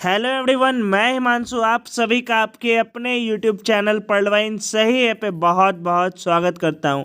Hello everyone, मैं हिमांशु आप सभी का आपके अपने यूट्यूब चैनल पढ़वाइन सही है पे बहुत बहुत स्वागत करता हूं।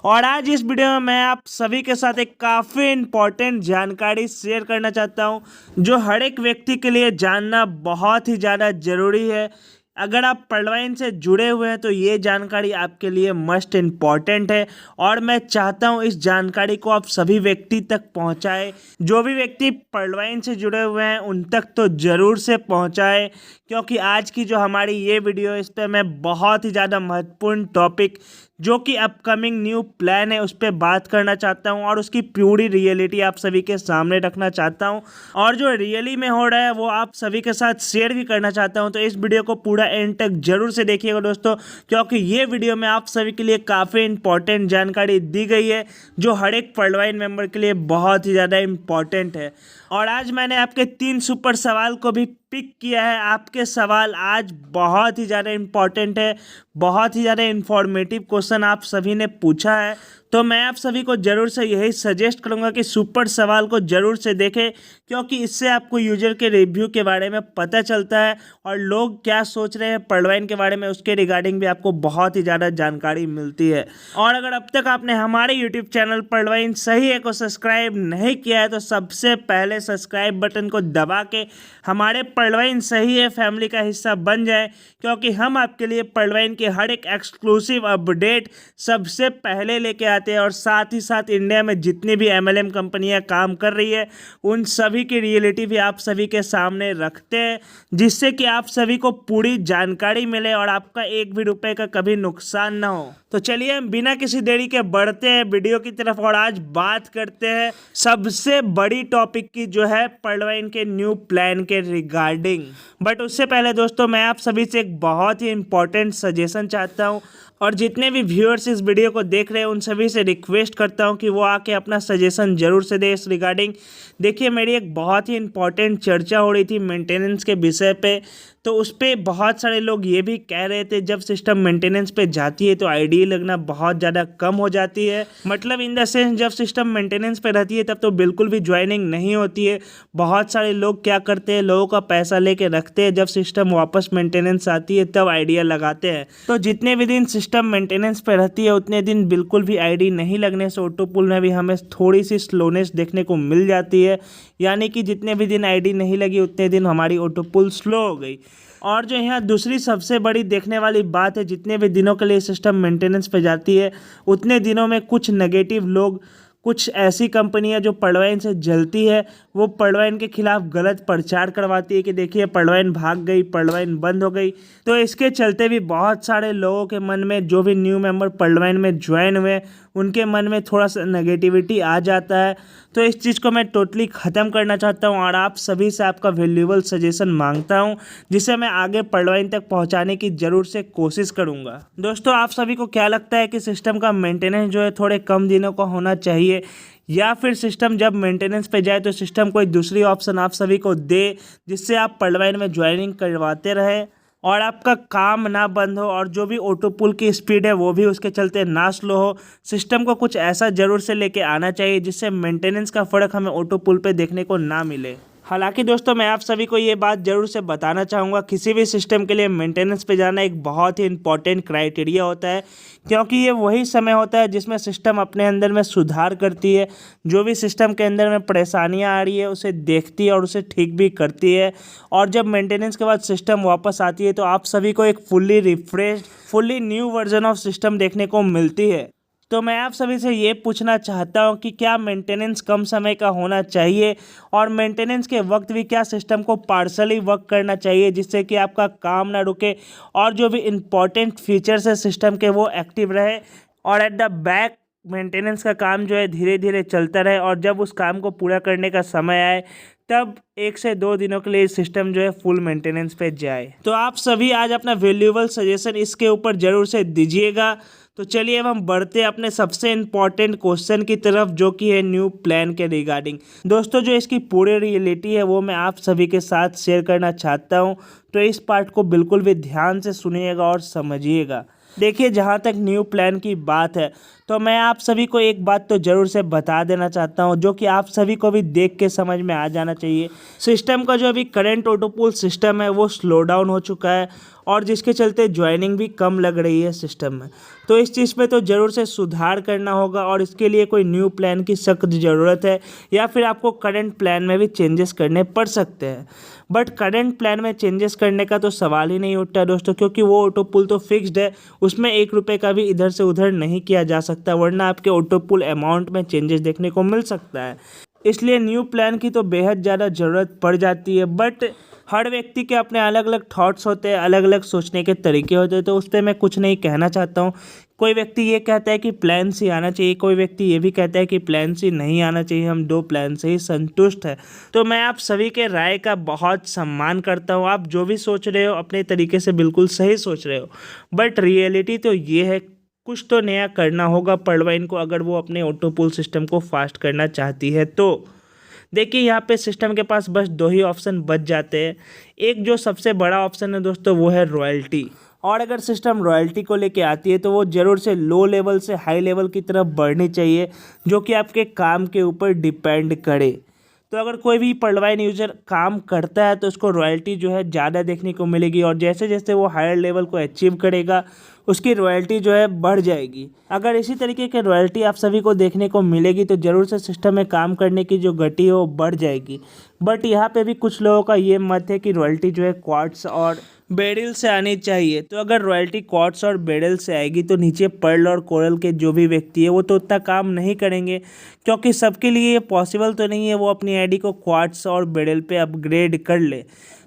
और आज इस वीडियो में मैं आप सभी के साथ एक काफ़ी इम्पोर्टेंट जानकारी शेयर करना चाहता हूं जो हर एक व्यक्ति के लिए जानना बहुत ही ज़्यादा ज़रूरी है। अगर आप पढ़वाइन से जुड़े हुए हैं तो ये जानकारी आपके लिए मस्ट इम्पॉर्टेंट है और मैं चाहता हूँ इस जानकारी को आप सभी व्यक्ति तक पहुँचाएं। जो भी व्यक्ति पढ़वाइन से जुड़े हुए हैं उन तक तो ज़रूर से पहुँचाएं, क्योंकि आज की जो हमारी ये वीडियो इस पर मैं बहुत ही ज़्यादा महत्वपूर्ण टॉपिक जो कि अपकमिंग न्यू प्लान है उस पर बात करना चाहता हूं और उसकी पूरी रियलिटी आप सभी के सामने रखना चाहता हूं और जो रियली में हो रहा है वो आप सभी के साथ शेयर भी करना चाहता हूं। तो इस वीडियो को पूरा एंड तक जरूर से देखिएगा दोस्तों, क्योंकि ये वीडियो में आप सभी के लिए काफ़ी इंपॉर्टेंट जानकारी दी गई है जो हर एक पढ़वाइन मेंबर के लिए बहुत ही ज़्यादा इम्पॉर्टेंट है। और आज मैंने आपके 3 सुपर सवाल को भी पिक किया है। आपके सवाल आज बहुत ही ज़्यादा इम्पॉर्टेंट है, बहुत ही ज़्यादा इन्फॉर्मेटिव क्वेश्चन आप सभी ने पूछा है। तो मैं आप सभी को ज़रूर से यही सजेस्ट करूंगा कि सुपर सवाल को ज़रूर से देखें, क्योंकि इससे आपको यूजर के रिव्यू के बारे में पता चलता है और लोग क्या सोच रहे हैं पढ़वाइन के बारे में उसके रिगार्डिंग भी आपको बहुत ही ज़्यादा जानकारी मिलती है। और अगर अब तक आपने हमारे यूट्यूब चैनल पढ़वाइन सही है को सब्सक्राइब नहीं किया है तो सबसे पहले सब्सक्राइब बटन को दबा के हमारे पढ़वाइन सही है फैमिली का हिस्सा बन जाए, क्योंकि हम आपके लिए पढ़वाइन के हर एक एक्सक्लूसिव अपडेट सबसे पहले लेके आते हैं और साथ ही साथ इंडिया में जितनी भी MLM कंपनियां काम कर रही है उन सभी की रियलिटी भी आप सभी के सामने रखते हैं, जिससे कि आप सभी को पूरी जानकारी मिले और आपका एक भी रुपए का कभी नुकसान ना हो। तो चलिए हम बिना किसी देरी के बढ़ते हैं वीडियो की तरफ और आज बात करते हैं सबसे बड़ी टॉपिक की जो है पढ़वाइन के न्यू प्लान के रिगार्डिंग। बट उससे पहले दोस्तों मैं आप सभी से एक बहुत ही इंपॉर्टेंट सजेशन चाहता हूं और जितने भी व्यूअर्स इस वीडियो को देख रहे हैं उन सभी से रिक्वेस्ट करता हूं कि वो आके अपना सजेशन जरूर से दे इस रिगार्डिंग। देखिए मेरी एक बहुत ही इंपॉर्टेंट चर्चा हो रही थी मेंटेनेंस के विषय पे, तो उस पर बहुत सारे लोग ये भी कह रहे थे जब सिस्टम मेंटेनेंस पे जाती है तो आईडी लगना बहुत ज़्यादा कम हो जाती है। मतलब इन द सेंस जब सिस्टम मेंटेनेंस पे रहती है तब तो बिल्कुल भी ज्वाइनिंग नहीं होती है। बहुत सारे लोग क्या करते हैं, लोगों का पैसा लेके रखते हैं, जब सिस्टम वापस मेंटेनेंस आती है तब आइडिया लगाते हैं। तो जितने भी दिन सिस्टम मेंटेनेंस पे रहती है उतने दिन बिल्कुल भी आईडी नहीं लगने से ऑटो पुल में भी हमें थोड़ी सी स्लोनेस देखने को मिल जाती है। यानी कि जितने भी दिन आईडी नहीं लगी उतने दिन हमारी ऑटो पुल स्लो हो गई। और जो यहाँ दूसरी सबसे बड़ी देखने वाली बात है, जितने भी दिनों के लिए सिस्टम मेंटेनेंस पे जाती है उतने दिनों में कुछ नेगेटिव लोग, कुछ ऐसी कंपनियां जो पढ़वाइन से जलती है वो पढ़वाइन के खिलाफ गलत प्रचार करवाती है कि देखिए पढ़वाइन भाग गई, पढ़वाइन बंद हो गई। तो इसके चलते भी बहुत सारे लोगों के मन में, जो भी न्यू मेंबर पढ़वाइन में ज्वाइन हुए उनके मन में थोड़ा सा नेगेटिविटी आ जाता है। तो इस चीज़ को मैं टोटली ख़त्म करना चाहता हूँ और आप सभी से आपका वैल्यूएबल सजेशन मांगता हूँ, जिसे मैं आगे पढ़वाइन तक पहुँचाने की ज़रूर से कोशिश करूँगा। दोस्तों आप सभी को क्या लगता है कि सिस्टम का मेंटेनेंस जो है थोड़े कम दिनों का होना चाहिए, या फिर सिस्टम जब मेंटेनेंस पे जाए तो सिस्टम कोई दूसरी ऑप्शन आप सभी को दे जिससे आप पढ़वाइन में ज्वाइनिंग करवाते रहे और आपका काम ना बंद हो और जो भी ऑटो पुल की स्पीड है वो भी उसके चलते ना स्लो हो। सिस्टम को कुछ ऐसा ज़रूर से लेके आना चाहिए जिससे मेंटेनेंस का फ़र्क हमें ऑटो पुल पे देखने को ना मिले। हालांकि दोस्तों मैं आप सभी को ये बात ज़रूर से बताना चाहूँगा, किसी भी सिस्टम के लिए मेंटेनेंस पे जाना एक बहुत ही इंपॉर्टेंट क्राइटेरिया होता है, क्योंकि ये वही समय होता है जिसमें सिस्टम अपने अंदर में सुधार करती है। जो भी सिस्टम के अंदर में परेशानियाँ आ रही है उसे देखती है और उसे ठीक भी करती है। और जब मेंटेनेंस के बाद सिस्टम वापस आती है तो आप सभी को एक fully refreshed, fully new version of system देखने को मिलती है। तो मैं आप सभी से ये पूछना चाहता हूँ कि क्या मेंटेनेंस कम समय का होना चाहिए और मेंटेनेंस के वक्त भी क्या सिस्टम को पार्शली वर्क करना चाहिए जिससे कि आपका काम ना रुके और जो भी इम्पोर्टेंट फीचर्स है सिस्टम के वो एक्टिव रहे और एट द बैक मेंटेनेंस का काम जो है धीरे धीरे चलता रहे और जब उस काम को पूरा करने का समय आए तब 1 से 2 दिनों के लिए सिस्टम जो है फुल मेंटेनेंस पे जाए। तो आप सभी आज अपना वैल्यूएबल सजेशन इसके ऊपर ज़रूर से दीजिएगा। तो चलिए अब हम बढ़ते हैं अपने सबसे इम्पॉर्टेंट क्वेश्चन की तरफ, जो कि है न्यू प्लान के रिगार्डिंग। दोस्तों जो इसकी पूरी रियलिटी है वो मैं आप सभी के साथ शेयर करना चाहता हूँ, तो इस पार्ट को बिल्कुल भी ध्यान से सुनिएगा और समझिएगा। देखिए जहाँ तक न्यू प्लान की बात है तो मैं आप सभी को एक बात तो ज़रूर से बता देना चाहता हूं, जो कि आप सभी को भी देख के समझ में आ जाना चाहिए। सिस्टम का जो अभी करंट ऑटो पुल सिस्टम है वो स्लो डाउन हो चुका है, और जिसके चलते ज्वाइनिंग भी कम लग रही है सिस्टम में। तो इस चीज़ पे तो ज़रूर से सुधार करना होगा, और इसके लिए कोई न्यू प्लान की सख्त ज़रूरत है, या फिर आपको करंट प्लान में भी चेंजेस करने पड़ सकते हैं। बट करंट प्लान में चेंजेस करने का तो सवाल ही नहीं उठता दोस्तों, क्योंकि वो ऑटो पुल तो फिक्स्ड है, उसमें 1 रुपये का भी इधर से उधर नहीं किया जा सकता, वरना आपके ऑटो पुल अमाउंट में चेंजेस देखने को मिल सकता है। इसलिए न्यू प्लान की तो बेहद ज़्यादा ज़रूरत पड़ जाती है। बट हर व्यक्ति के अपने अलग अलग थॉट्स होते हैं, अलग अलग सोचने के तरीके होते हैं, तो उस पर मैं कुछ नहीं कहना चाहता हूँ। कोई व्यक्ति ये कहता है कि प्लान सी आना चाहिए, कोई व्यक्ति ये भी कहता है कि प्लान सी नहीं आना चाहिए, हम 2 प्लान से ही संतुष्ट है। तो मैं आप सभी के राय का बहुत सम्मान करता हूँ। आप जो भी सोच रहे हो अपने तरीके से बिल्कुल सही सोच रहे हो, बट रियलिटी तो ये है, कुछ तो नया करना होगा पॉल्टवाइन को, अगर वो अपने ऑटो पुल सिस्टम को फास्ट करना चाहती है। तो देखिए, यहाँ पे सिस्टम के पास बस 2 ही ऑप्शन बच जाते हैं। एक जो सबसे बड़ा ऑप्शन है दोस्तों, वो है रॉयल्टी। और अगर सिस्टम रॉयल्टी को लेके आती है तो वो ज़रूर से लो लेवल से हाई लेवल की तरफ बढ़नी चाहिए, जो कि आपके काम के ऊपर डिपेंड करे। तो अगर कोई भी पॉल्टवाइन यूज़र काम करता है तो उसको रॉयल्टी जो है ज़्यादा देखने को मिलेगी, और जैसे जैसे वो हायर लेवल को अचीव करेगा उसकी रॉयल्टी जो है बढ़ जाएगी। अगर इसी तरीके की रॉयल्टी आप सभी को देखने को मिलेगी तो ज़रूर से सिस्टम में काम करने की जो गति है वो बढ़ जाएगी। बट यहाँ पे भी कुछ लोगों का ये मत है कि रॉयल्टी जो है क्वार्ट्स और बेरिल से आनी चाहिए। तो अगर रॉयल्टी क्वार्ट्स और बेरिल से आएगी तो नीचे पर्ल और कोरल के जो भी व्यक्ति है वो तो उतना काम नहीं करेंगे, क्योंकि सबके लिए ये पॉसिबल तो नहीं है वो अपनी आईडी को क्वार्ट्स और बेरिल पे अपग्रेड कर ले।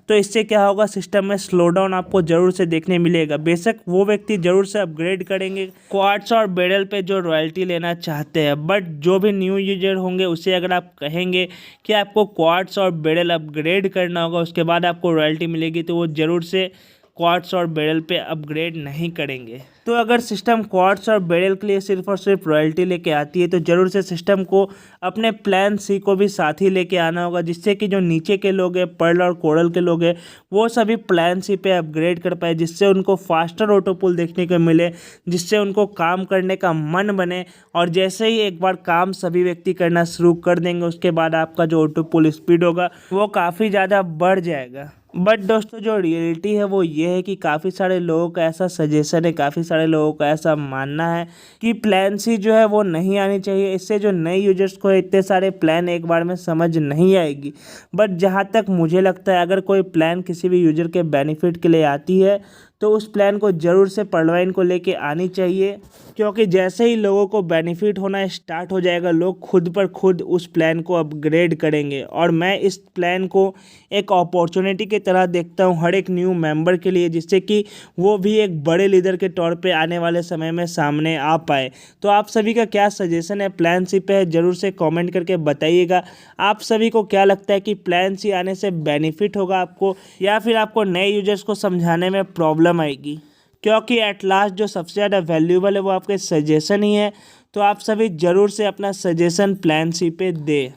तो इससे क्या होगा, सिस्टम में स्लो डाउन आपको ज़रूर से देखने मिलेगा। बेशक वो व्यक्ति ज़रूर से अपग्रेड करेंगे क्वार्ट्स और बेरिल पे जो रॉयल्टी लेना चाहते हैं, बट जो भी न्यू यूजर होंगे उसे अगर आप कहेंगे कि आपको क्वार्ट्स और बेरिल अपग्रेड करना होगा उसके बाद आपको रॉयल्टी मिलेगी, तो वो ज़रूर से क्वार्ट्स और बेरिल पे अपग्रेड नहीं करेंगे। तो अगर सिस्टम क्वार्ट्स और बेरिल के लिए सिर्फ और सिर्फ रॉयल्टी लेके आती है तो ज़रूर से सिस्टम को अपने प्लान सी को भी साथ ही लेके आना होगा, जिससे कि जो नीचे के लोग हैं, पर्ल और कोरल के लोग हैं, वो सभी प्लान सी पे अपग्रेड कर पाए, जिससे उनको फास्टर ऑटो पुल देखने को मिले, जिससे उनको काम करने का मन बने। और जैसे ही एक बार काम सभी व्यक्ति करना शुरू कर देंगे उसके बाद आपका जो ऑटो पुल स्पीड होगा वो काफ़ी ज़्यादा बढ़ जाएगा। बट दोस्तों, जो रियलिटी है वो ये है कि काफ़ी सारे लोगों का ऐसा सजेशन है, काफ़ी सारे लोगों का ऐसा मानना है कि प्लान सी जो है वो नहीं आनी चाहिए। इससे जो नए यूजर्स को इतने सारे प्लान एक बार में समझ नहीं आएगी। बट जहाँ तक मुझे लगता है, अगर कोई प्लान किसी भी यूजर के बेनिफिट के लिए आती है तो उस प्लान को ज़रूर से पॉल्टवाइन को लेके आनी चाहिए, क्योंकि जैसे ही लोगों को बेनिफिट होना स्टार्ट हो जाएगा लोग खुद पर खुद उस प्लान को अपग्रेड करेंगे। और मैं इस प्लान को एक अपॉर्चुनिटी की तरह देखता हूँ हर एक न्यू मेंबर के लिए, जिससे कि वो भी एक बड़े लीडर के तौर पे आने वाले समय में सामने आ पाए। तो आप सभी का क्या सजेशन है प्लान सी पे, ज़रूर से कमेंट करके बताइएगा। आप सभी को क्या लगता है कि प्लान सी आने से बेनिफिट होगा आपको, या फिर आपको नए यूजर्स को समझाने में प्रॉब्लम आएगी? क्योंकि एट लास्ट जो सबसे ज़्यादा वैल्यूएबल है वो आपके सजेशन ही है। तो आप सभी ज़रूर से अपना सजेशन प्लान सी पे दे।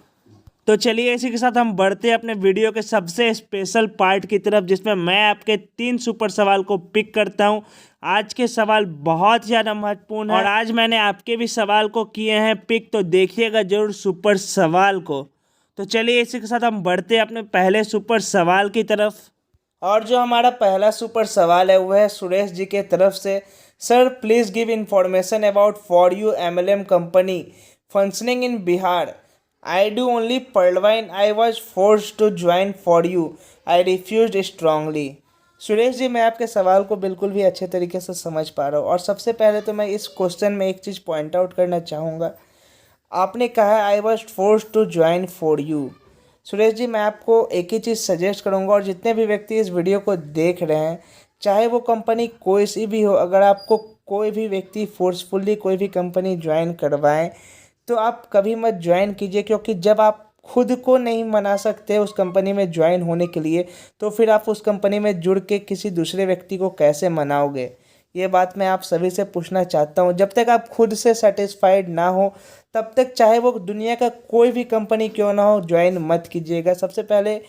तो चलिए, इसी के साथ हम बढ़ते हैं अपने वीडियो के सबसे स्पेशल पार्ट की तरफ, जिसमें मैं आपके 3 सुपर सवाल को पिक करता हूं। आज के सवाल बहुत ज़्यादा महत्वपूर्ण है और आज मैंने आपके भी सवाल को किए हैं पिक, तो देखिएगा जरूर सुपर सवाल को। तो चलिए, इसी के साथ हम बढ़ते हैं अपने पहले सुपर सवाल की तरफ। और जो हमारा पहला सुपर सवाल है वो है सुरेश जी के तरफ से। Sir, please give information about for you MLM company functioning in Bihar. I do only पॉल्टवाइन। I was forced to join for you. I refuse strongly. Suresh ji, मैं आपके सवाल को बिल्कुल भी अच्छे तरीके से समझ पा रहा हूँ। और सबसे पहले तो मैं इस क्वेश्चन में एक चीज़ पॉइंट आउट करना चाहूँगा। आपने कहा I was forced to join for you. Suresh ji, मैं आपको एक ही चीज़ सजेस्ट करूंगा, और जितने भी व्यक्ति इस वीडियो को देख रहे हैं, चाहे वो कंपनी कोई सी भी हो, अगर आपको कोई भी व्यक्ति फोर्सफुली कोई भी कंपनी ज्वाइन करवाएं तो आप कभी मत ज्वाइन कीजिए, क्योंकि जब आप खुद को नहीं मना सकते उस कंपनी में ज्वाइन होने के लिए तो फिर आप उस कंपनी में जुड़ के किसी दूसरे व्यक्ति को कैसे मनाओगे? ये बात मैं आप सभी से पूछना चाहता हूँ। जब तक आप खुद से सेटिस्फाइड ना हो तब तक चाहे वो दुनिया का कोई भी कंपनी क्यों ना हो, ज्वाइन मत कीजिएगा। सबसे पहले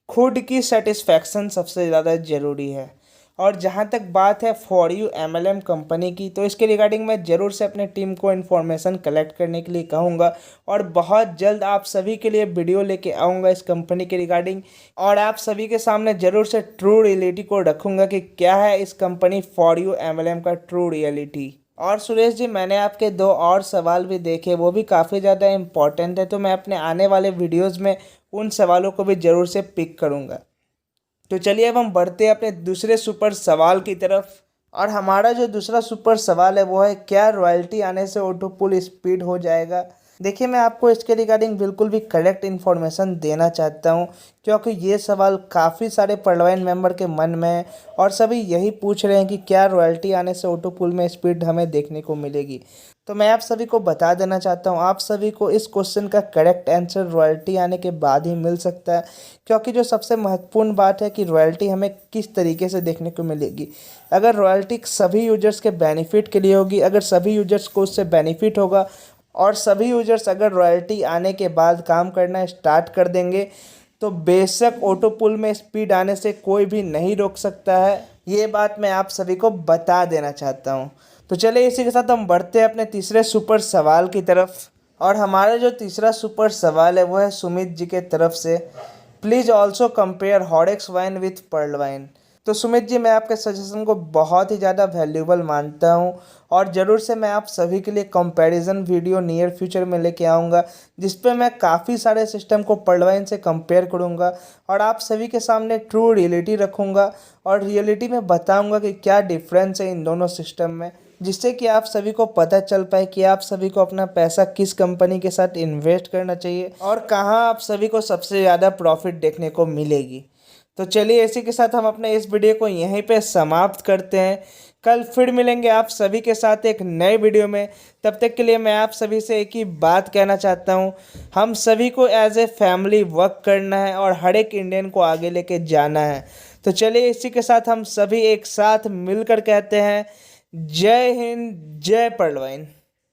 खुद की सेटिस्फैक्शन सबसे ज़्यादा ज़रूरी है। और जहाँ तक बात है फॉर यू MLM कंपनी की, तो इसके रिगार्डिंग मैं ज़रूर से अपने टीम को इन्फॉर्मेशन कलेक्ट करने के लिए कहूँगा और बहुत जल्द आप सभी के लिए वीडियो लेके आऊँगा इस कंपनी के रिगार्डिंग, और आप सभी के सामने ज़रूर से ट्रू रियलिटी को रखूँगा कि क्या है इस कंपनी फॉर यू MLM का ट्रू रियलिटी। और सुरेश जी, मैंने आपके 2 और सवाल भी देखे, वो भी काफ़ी ज़्यादा इम्पॉर्टेंट है, तो मैं अपने आने वाले वीडियोज़ में उन सवालों को भी ज़रूर से पिक करूँगा। तो चलिए अब हम बढ़ते हैं अपने दूसरे सुपर सवाल की तरफ, और हमारा जो दूसरा सुपर सवाल है वो है, क्या रॉयल्टी आने से ऑटो पुल स्पीड हो जाएगा। देखिए, मैं आपको इसके रिगार्डिंग बिल्कुल भी करेक्ट इन्फॉर्मेशन देना चाहता हूँ, क्योंकि ये सवाल काफ़ी सारे पलवाइन मेंबर के मन में है और सभी यही पूछ रहे हैं कि क्या रॉयल्टी आने से ऑटो पुल में स्पीड हमें देखने को मिलेगी। तो मैं आप सभी को बता देना चाहता हूँ, आप सभी को इस क्वेश्चन का करेक्ट आंसर रॉयल्टी आने के बाद ही मिल सकता है, क्योंकि जो सबसे महत्वपूर्ण बात है कि रॉयल्टी हमें किस तरीके से देखने को मिलेगी। अगर रॉयल्टी सभी यूजर्स के बेनिफिट के लिए होगी, अगर सभी यूजर्स को उससे बेनिफिट होगा और सभी यूजर्स अगर रॉयल्टी आने के बाद काम करना स्टार्ट कर देंगे, तो बेशक ऑटो पुल में स्पीड आने से कोई भी नहीं रोक सकता है। ये बात मैं आप सभी को बता देना चाहता हूँ। तो चलिए इसी के साथ हम बढ़ते हैं अपने तीसरे सुपर सवाल की तरफ, और हमारा जो तीसरा सुपर सवाल है वो है सुमित जी के तरफ से, please also compare Horlicks wine with pearl wine. तो सुमित जी, मैं आपके सजेशन को बहुत ही ज़्यादा वैल्यूबल मानता हूं और ज़रूर से मैं आप सभी के लिए कंपैरिजन वीडियो नियर फ्यूचर में लेके आऊंगा, जिस पे मैं काफ़ी सारे सिस्टम को पर्ल वाइन से कंपेयर करूंगा और आप सभी के सामने ट्रू रियलिटी रखूंगा और रियलिटी में बताऊंगा कि क्या डिफरेंस है इन दोनों सिस्टम में, जिससे कि आप सभी को पता चल पाए कि आप सभी को अपना पैसा किस कंपनी के साथ इन्वेस्ट करना चाहिए और कहाँ आप सभी को सबसे ज़्यादा प्रॉफिट देखने को मिलेगी। तो चलिए इसी के साथ हम अपने इस वीडियो को यहीं पे समाप्त करते हैं। कल फिर मिलेंगे आप सभी के साथ एक नए वीडियो में। तब तक के लिए मैं आप सभी से एक ही बात कहना चाहता हूँ, हम सभी को एज ए फैमिली वर्क करना है और हर एक इंडियन को आगे लेके जाना है। तो चलिए इसी के साथ हम सभी एक साथ मिलकर कहते हैं, जय हिंद, जय पर्ल वाइन।